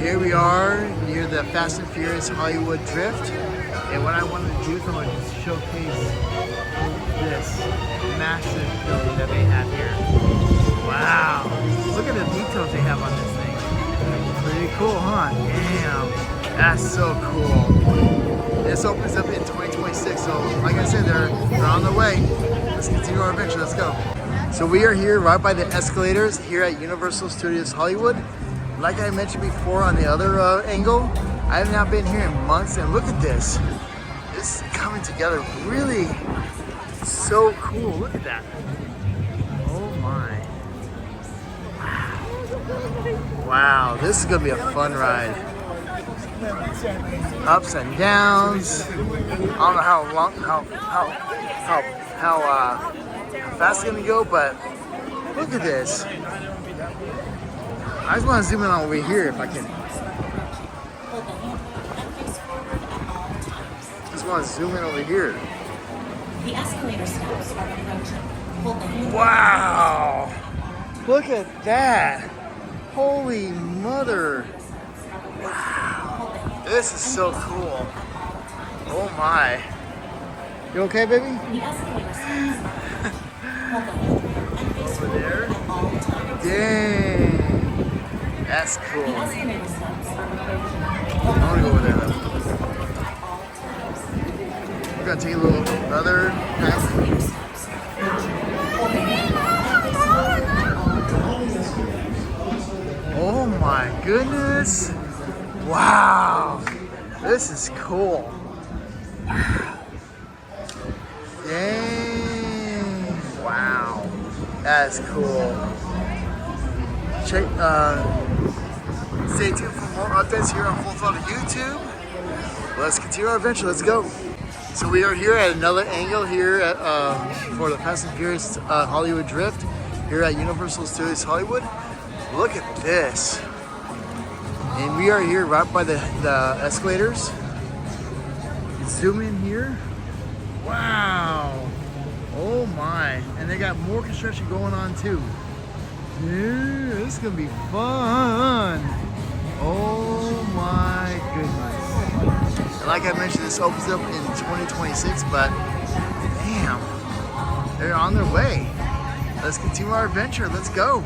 here we are near the Fast and Furious Hollywood Drift. And what I wanted to do is I wanted to showcase this massive building that they have here. Wow, look at the details they have on this thing. Pretty cool, huh? Damn, that's so cool. This opens up in 2026, so like I said, they're on their way. Let's continue our adventure, let's go. So we are here right by the escalators here at Universal Studios Hollywood. Like I mentioned before on the other angle, I have not been here in months, and look at this. This is coming together really so cool. Look at that. Oh my. Wow, this is gonna be a fun ride. Ups and downs. I don't know how long, how fast it's gonna go, but look at this. I just want to zoom in on over here if I can. Just want to zoom in over here. The escalator steps are approaching. Wow! Look at that! Holy mother! Wow! This is so cool. Oh my! You okay, baby? The escalator steps. Over there. Dang! That's cool. The escalator steps are approaching. I want to go over there though. We're gonna take a little another path. Oh my goodness! Wow! This is cool. Wow! Dang! Wow! That's cool. Check. Stay tuned for more updates here on Full Throttle YouTube. Let's continue our adventure. Let's go. So we are here at another angle here at, for the Fast and Furious Hollywood Drift here at Universal Studios Hollywood. Look at this. And we are here right by the escalators. Zoom in here. Wow. Oh my. And they got more construction going on too. Dude, this is gonna be fun. Oh my goodness. And like I mentioned, this opens up in 2026, but damn, they're on their way. Let's continue our adventure. Let's go.